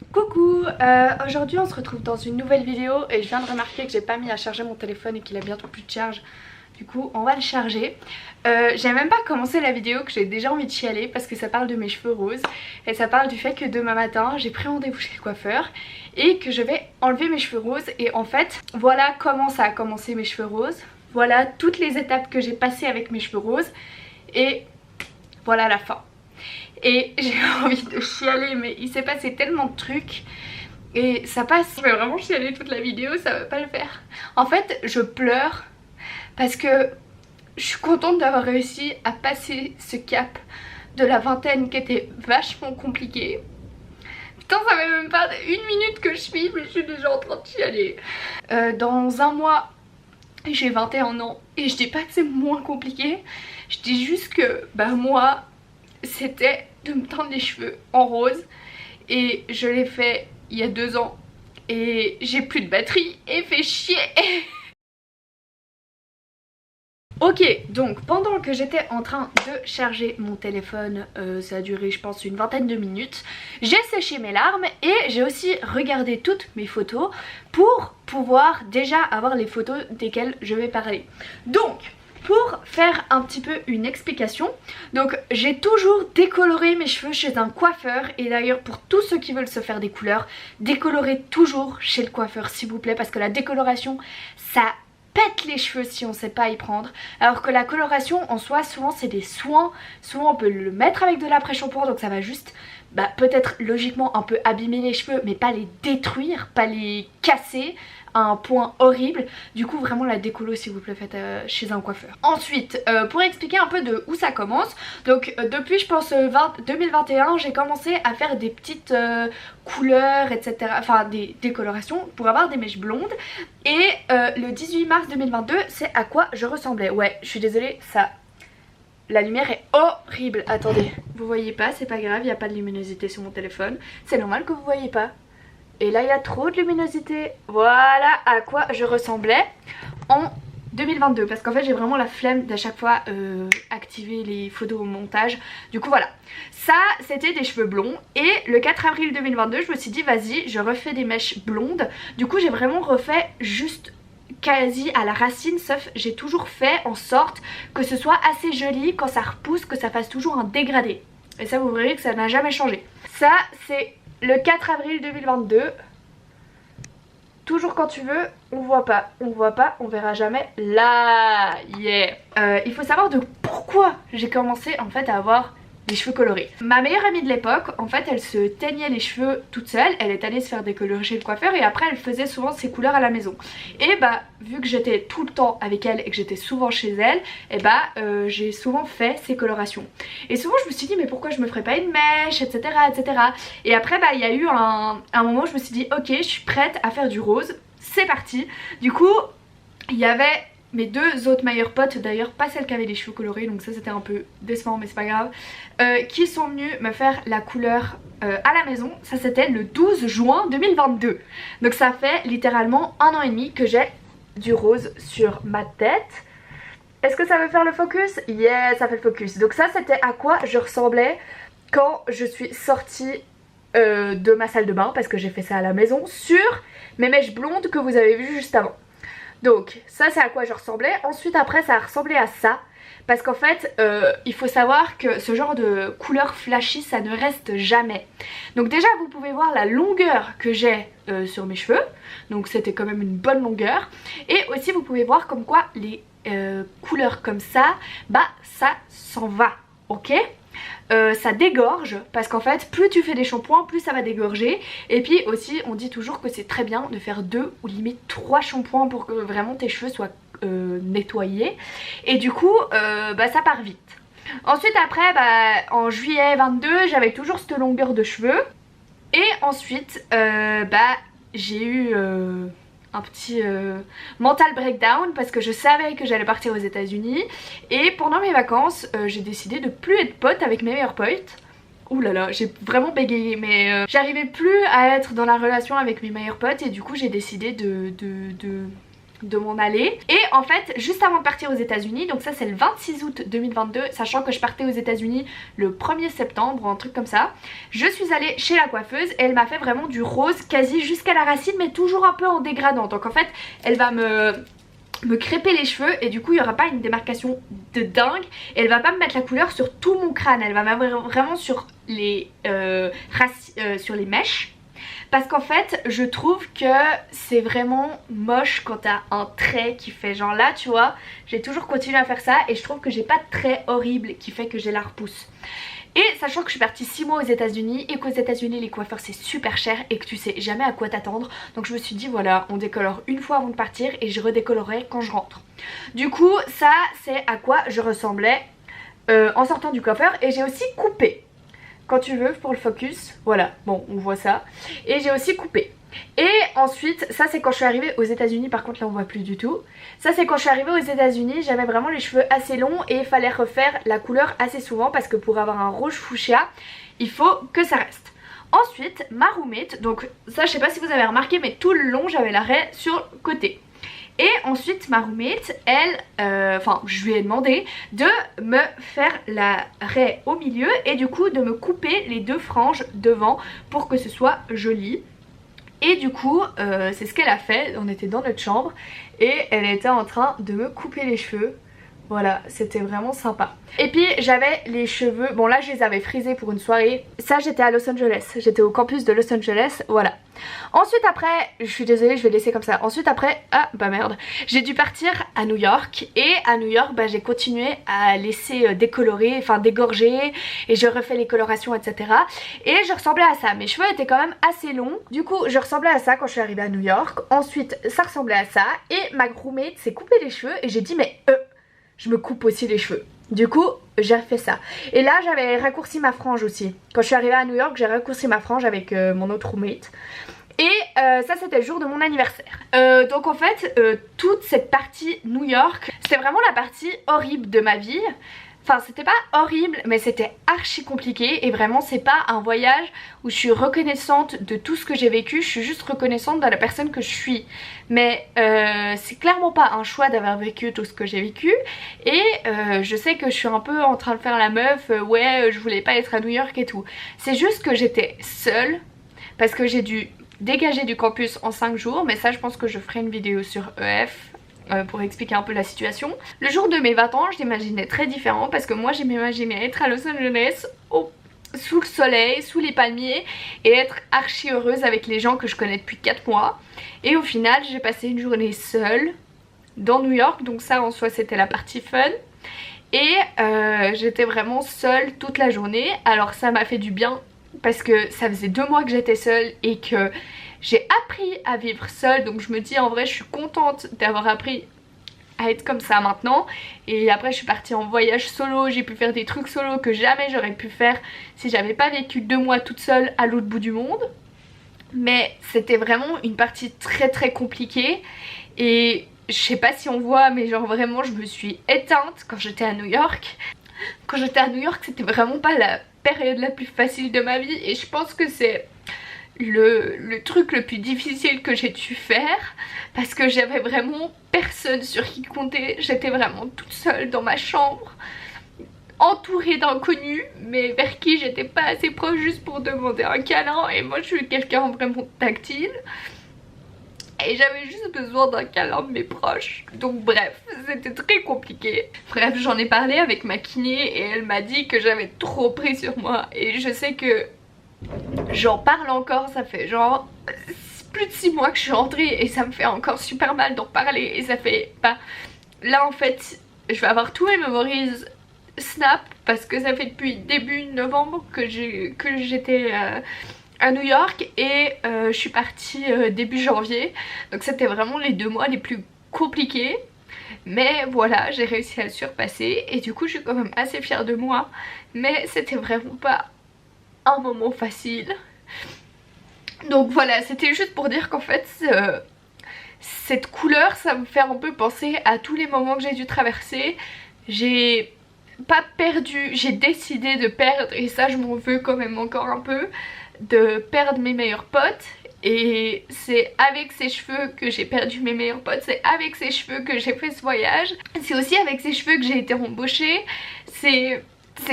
Coucou, aujourd'hui on se retrouve dans une nouvelle vidéo et je viens de remarquer que j'ai pas mis à charger mon téléphone et qu'il a bientôt plus de charge. Du coup on va le charger. J'ai même pas commencé la vidéo que j'ai déjà envie de chialer parce que ça parle de mes cheveux roses. Et ça parle du fait que demain matin j'ai pris rendez-vous chez le coiffeur et que je vais enlever mes cheveux roses. Et en fait voilà comment ça a commencé mes cheveux roses. Voilà toutes les étapes que j'ai passées avec mes cheveux roses. Et voilà la fin. Et j'ai envie de chialer mais il s'est passé tellement de trucs et ça passe. Je vais vraiment chialer toute la vidéo, ça va pas le faire. En fait je pleure parce que je suis contente d'avoir réussi à passer ce cap de la vingtaine qui était vachement compliqué. Putain, ça fait même pas une minute que je filme mais je suis déjà en train de chialer. Dans un mois j'ai 21 ans et je dis pas que c'est moins compliqué, je dis juste que moi c'était de me teindre les cheveux en rose et je l'ai fait il y a 2 ans et j'ai plus de batterie et fait chier. Ok, donc pendant que j'étais en train de charger mon téléphone, ça a duré je pense une vingtaine de minutes, j'ai séché mes larmes et j'ai aussi regardé toutes mes photos pour pouvoir déjà avoir les photos desquelles je vais parler. Donc pour faire un petit peu une explication, donc j'ai toujours décoloré mes cheveux chez un coiffeur. Et d'ailleurs pour tous ceux qui veulent se faire des couleurs, décolorez toujours chez le coiffeur s'il vous plaît, parce que la décoloration ça pète les cheveux si on sait pas y prendre. Alors que la coloration en soi souvent c'est des soins, souvent on peut le mettre avec de l'après-shampoing, donc ça va juste peut-être logiquement un peu abîmer les cheveux mais pas les détruire, pas les casser à un point horrible. Du coup vraiment la décolo s'il vous plaît faites chez un coiffeur. Ensuite pour expliquer un peu de où ça commence, donc depuis je pense 2021 j'ai commencé à faire des petites couleurs etc, enfin des décolorations pour avoir des mèches blondes. Et le 18 mars 2022 c'est à quoi je ressemblais. Ouais je suis désolée, ça... La lumière est horrible. Attendez, vous voyez pas, c'est pas grave, il n'y a pas de luminosité sur mon téléphone. C'est normal que vous voyez pas. Et là il y a trop de luminosité. Voilà à quoi je ressemblais en 2022. Parce qu'en fait j'ai vraiment la flemme d'à chaque fois activer les photos au montage. Du coup voilà. Ça c'était des cheveux blonds. Et le 4 avril 2022 je me suis dit vas-y je refais des mèches blondes. Du coup j'ai vraiment refait juste quasi à la racine, sauf j'ai toujours fait en sorte que ce soit assez joli quand ça repousse, que ça fasse toujours un dégradé. Et ça vous verrez que ça n'a jamais changé. Ça c'est le 4 avril 2022. Toujours quand tu veux, on voit pas, on verra jamais. Là, yeah. Il faut savoir de pourquoi j'ai commencé en fait à avoir des cheveux colorés. Ma meilleure amie de l'époque, en fait, elle se teignait les cheveux toute seule. Elle est allée se faire décolorer chez le coiffeur et après elle faisait souvent ses couleurs à la maison. Et vu que j'étais tout le temps avec elle et que j'étais souvent chez elle, j'ai souvent fait ses colorations. Et souvent je me suis dit mais pourquoi je me ferais pas une mèche, etc. etc. Et après il y a eu un moment où je me suis dit ok je suis prête à faire du rose, c'est parti. Du coup il y avait mes deux autres meilleures potes, d'ailleurs pas celles qui avaient les cheveux colorés, donc ça c'était un peu décevant mais c'est pas grave, qui sont venues me faire la couleur à la maison. Ça c'était le 12 juin 2022. Donc ça fait littéralement 1 an et demi que j'ai du rose sur ma tête. Est-ce que ça veut faire le focus? Yeah, ça fait le focus. Donc ça c'était à quoi je ressemblais quand je suis sortie de ma salle de bain, parce que j'ai fait ça à la maison, sur mes mèches blondes que vous avez vues juste avant. Donc ça c'est à quoi je ressemblais. Ensuite après ça a ressemblé à ça. Parce qu'en fait il faut savoir que ce genre de couleur flashy ça ne reste jamais. Donc déjà vous pouvez voir la longueur que j'ai sur mes cheveux. Donc c'était quand même une bonne longueur. Et aussi vous pouvez voir comme quoi les couleurs comme ça, ça s'en va, ok. Ça dégorge parce qu'en fait plus tu fais des shampoings plus ça va dégorger. Et puis aussi on dit toujours que c'est très bien de faire 2 ou limite 3 shampoings pour que vraiment tes cheveux soient nettoyés. Et du coup ça part vite. Ensuite après en juillet 22 j'avais toujours cette longueur de cheveux. Et ensuite j'ai eu un petit mental breakdown parce que je savais que j'allais partir aux États-Unis et pendant mes vacances j'ai décidé de plus être pote avec mes meilleurs potes. Ouh là là, j'ai vraiment bégayé mais j'arrivais plus à être dans la relation avec mes meilleurs potes et du coup j'ai décidé de de m'en aller. Et en fait juste avant de partir aux États-Unis, donc ça c'est le 26 août 2022, sachant que je partais aux États-Unis le 1er septembre, un truc comme ça, je suis allée chez la coiffeuse et elle m'a fait vraiment du rose quasi jusqu'à la racine, mais toujours un peu en dégradant. Donc en fait elle va me crêper les cheveux et du coup il n'y aura pas une démarcation de dingue et elle va pas me mettre la couleur sur tout mon crâne, elle va mettre vraiment sur les mèches. Parce qu'en fait je trouve que c'est vraiment moche quand t'as un trait qui fait genre là, tu vois, j'ai toujours continué à faire ça et je trouve que j'ai pas de trait horrible qui fait que j'ai la repousse. Et sachant que je suis partie 6 mois aux États-Unis et qu'aux États-Unis les coiffeurs c'est super cher et que tu sais jamais à quoi t'attendre, donc je me suis dit voilà, on décolore une fois avant de partir et je redécolorerai quand je rentre. Du coup ça c'est à quoi je ressemblais en sortant du coiffeur. Et j'ai aussi coupé. Quand tu veux pour le focus, voilà, bon on voit ça. Et j'ai aussi coupé. Et ensuite, ça c'est quand je suis arrivée aux États-Unis, par contre là on voit plus du tout. Ça c'est quand je suis arrivée aux États-Unis, j'avais vraiment les cheveux assez longs et il fallait refaire la couleur assez souvent parce que pour avoir un rouge fuchsia, il faut que ça reste. Ensuite, ma roommate, donc ça je sais pas si vous avez remarqué mais tout le long j'avais l'arrêt sur le côté. Et ensuite ma roommate, elle, je lui ai demandé de me faire la raie au milieu et du coup de me couper les deux franges devant pour que ce soit joli. Et du coup c'est ce qu'elle a fait, on était dans notre chambre et elle était en train de me couper les cheveux. Voilà, c'était vraiment sympa. Et puis j'avais les cheveux, bon là je les avais frisés pour une soirée. Ça j'étais à Los Angeles, j'étais au campus de Los Angeles, voilà. Ensuite après, je suis désolée je vais laisser comme ça. Ensuite après, ah bah merde, j'ai dû partir à New York. Et à New York bah, j'ai continué à laisser décolorer, enfin dégorger. Et je refais les colorations etc. Et je ressemblais à ça, mes cheveux étaient quand même assez longs. Du coup je ressemblais à ça quand je suis arrivée à New York. Ensuite ça ressemblait à ça. Et ma roommate s'est coupé les cheveux et j'ai dit mais je me coupe aussi les cheveux. Du coup j'ai fait ça. Et là j'avais raccourci ma frange aussi. Quand je suis arrivée à New York j'ai raccourci ma frange avec mon autre roommate. Et ça c'était le jour de mon anniversaire. Donc en fait toute cette partie New York, c'était vraiment la partie horrible de ma vie. Enfin c'était pas horrible mais c'était archi compliqué. Et vraiment c'est pas un voyage où je suis reconnaissante de tout ce que j'ai vécu. Je suis juste reconnaissante de la personne que je suis. Mais c'est clairement pas un choix d'avoir vécu tout ce que j'ai vécu. Et je sais que je suis un peu en train de faire la meuf, ouais je voulais pas être à New York et tout. C'est juste que j'étais seule parce que j'ai dû dégager du campus en 5 jours. Mais ça je pense que je ferai une vidéo sur EF pour expliquer un peu la situation. Le jour de mes 20 ans je l'imaginais très différent parce que moi je m'imaginais être à Los Angeles sous le soleil, sous les palmiers et être archi heureuse avec les gens que je connais depuis 4 mois. Et au final j'ai passé une journée seule dans New York, donc ça en soi c'était la partie fun. Et j'étais vraiment seule toute la journée. Alors ça m'a fait du bien parce que ça faisait 2 mois que j'étais seule et que j'ai appris à vivre seule. Donc je me dis en vrai je suis contente d'avoir appris à être comme ça maintenant. Et après je suis partie en voyage solo, j'ai pu faire des trucs solo que jamais j'aurais pu faire si j'avais pas vécu 2 mois toute seule à l'autre bout du monde. Mais c'était vraiment une partie très très compliquée. Et je sais pas si on voit mais genre vraiment je me suis éteinte quand j'étais à New York. Quand j'étais à New York c'était vraiment pas la période la plus facile de ma vie. Et je pense que c'est le truc le plus difficile que j'ai dû faire parce que j'avais vraiment personne sur qui compter. J'étais vraiment toute seule dans ma chambre entourée d'inconnus mais vers qui j'étais pas assez proche juste pour demander un câlin. Et moi je suis quelqu'un vraiment tactile et j'avais juste besoin d'un câlin de mes proches. Donc bref, c'était très compliqué. Bref, j'en ai parlé avec ma kiné et elle m'a dit que j'avais trop pris sur moi. Et je sais que j'en parle encore, ça fait genre plus de 6 mois que je suis rentrée et ça me fait encore super mal d'en parler. Et ça fait pas... Là en fait, je vais avoir tous mes memories Snap parce que ça fait depuis début novembre que j'étais... à New York et je suis partie début janvier. Donc c'était vraiment les 2 mois les plus compliqués. Mais voilà, j'ai réussi à le surpasser et du coup je suis quand même assez fière de moi. Mais c'était vraiment pas un moment facile. Donc voilà, c'était juste pour dire qu'en fait cette couleur ça me fait un peu penser à tous les moments que j'ai dû traverser. J'ai pas perdu, j'ai décidé de perdre, et ça je m'en veux quand même encore un peu, de perdre mes meilleurs potes Et c'est avec ces cheveux que j'ai perdu mes meilleurs potes, c'est avec ces cheveux que j'ai fait ce voyage, c'est aussi avec ces cheveux que j'ai été embauchée, c'est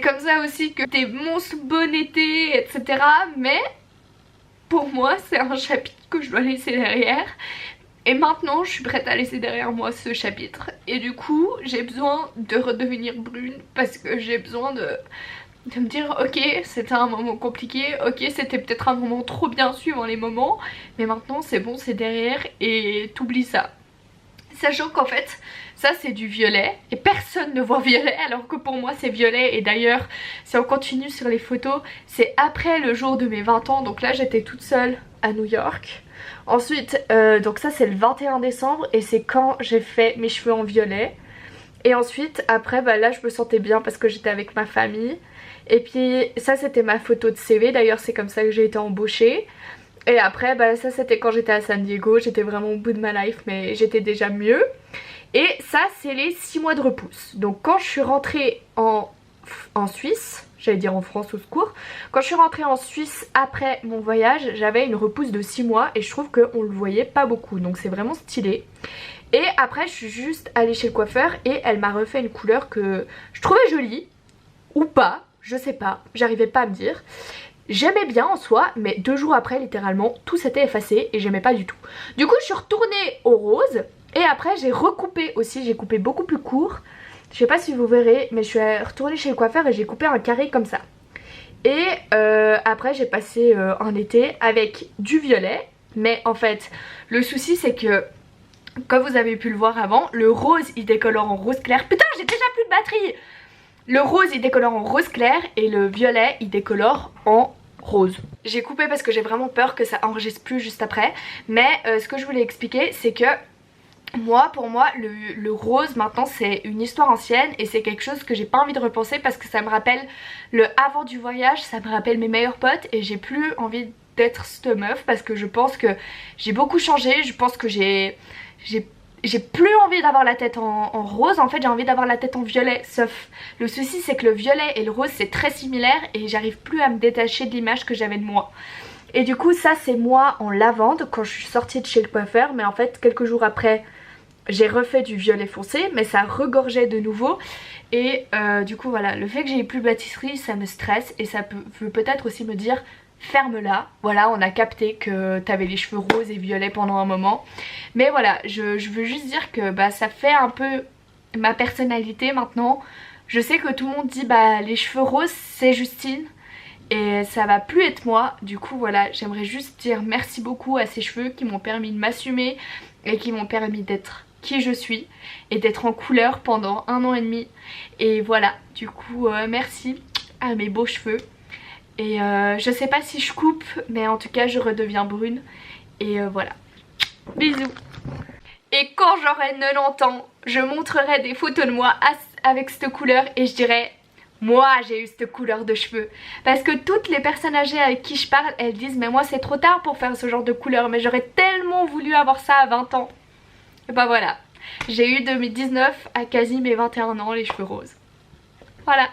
comme ça aussi que t'es monstre bon été, etc. Mais pour moi c'est un chapitre que je dois laisser derrière. Et maintenant je suis prête à laisser derrière moi ce chapitre. Et du coup j'ai besoin de redevenir brune parce que j'ai besoin de me dire ok c'était un moment compliqué, ok c'était peut-être un moment trop bien suivant les moments, mais maintenant c'est bon, c'est derrière et t'oublies ça. Sachant qu'en fait ça c'est du violet et personne ne voit violet alors que pour moi c'est violet. Et d'ailleurs si on continue sur les photos, c'est après le jour de mes 20 ans, donc là j'étais toute seule à New York. Ensuite donc ça c'est le 21 décembre et c'est quand j'ai fait mes cheveux en violet. Et ensuite après bah là je me sentais bien parce que j'étais avec ma famille. Et puis ça c'était ma photo de CV, d'ailleurs c'est comme ça que j'ai été embauchée. Et après bah ça c'était quand j'étais à San Diego, j'étais vraiment au bout de ma life mais j'étais déjà mieux. Et ça c'est les 6 mois de repousse. Donc quand je suis rentrée en Suisse, j'allais dire en France au secours, quand je suis rentrée en Suisse après mon voyage, j'avais une repousse de 6 mois et je trouve qu'on le voyait pas beaucoup, donc c'est vraiment stylé. Et après je suis juste allée chez le coiffeur et elle m'a refait une couleur que je trouvais jolie, ou pas, je sais pas, j'arrivais pas à me dire. J'aimais bien en soi, mais 2 jours après littéralement tout s'était effacé et j'aimais pas du tout. Du coup je suis retournée au rose et après j'ai recoupé aussi, j'ai coupé beaucoup plus court. Je sais pas si vous verrez mais je suis retournée chez le coiffeur et j'ai coupé un carré comme ça. Et après j'ai passé un été avec du violet, mais en fait le souci c'est que comme vous avez pu le voir avant, le rose il décolore en rose clair. Putain j'ai déjà plus de batterie. Le rose il décolore en rose clair et le violet il décolore en rose. J'ai coupé parce que j'ai vraiment peur que ça enregistre plus juste après. Mais ce que je voulais expliquer c'est que pour moi le rose maintenant c'est une histoire ancienne et c'est quelque chose que j'ai pas envie de repenser parce que ça me rappelle le avant du voyage, ça me rappelle mes meilleurs potes et j'ai plus envie d'être cette meuf parce que je pense que j'ai beaucoup changé, je pense que j'ai plus envie d'avoir la tête en rose, en fait j'ai envie d'avoir la tête en violet, sauf le souci c'est que le violet et le rose c'est très similaire et j'arrive plus à me détacher de l'image que j'avais de moi. Et du coup ça c'est moi en lavande quand je suis sortie de chez le coiffeur, mais en fait quelques jours après j'ai refait du violet foncé mais ça regorgeait de nouveau. Et du coup voilà, le fait que j'ai plus de pâtisserie ça me stresse et ça peut peut-être aussi me dire ferme-la. Voilà, on a capté que t'avais les cheveux roses et violets pendant un moment. Mais voilà, je veux juste dire que bah, ça fait un peu ma personnalité maintenant. Je sais que tout le monde dit bah les cheveux roses c'est Justine. Et ça va plus être moi. Du coup voilà, j'aimerais juste dire merci beaucoup à ces cheveux qui m'ont permis de m'assumer et qui m'ont permis d'être qui je suis et d'être en couleur pendant 1 an et demi. Et voilà, du coup merci à mes beaux cheveux. Et je sais pas si je coupe, mais en tout cas je redeviens brune. Et voilà, bisous. Et quand j'aurai 90 ans, je montrerai des photos de moi avec cette couleur et je dirai moi j'ai eu cette couleur de cheveux. Parce que toutes les personnes âgées avec qui je parle, elles disent mais moi c'est trop tard pour faire ce genre de couleur, mais j'aurais tellement voulu avoir ça à 20 ans. Et bah voilà, j'ai eu 2019 à quasi mes 21 ans les cheveux roses. Voilà.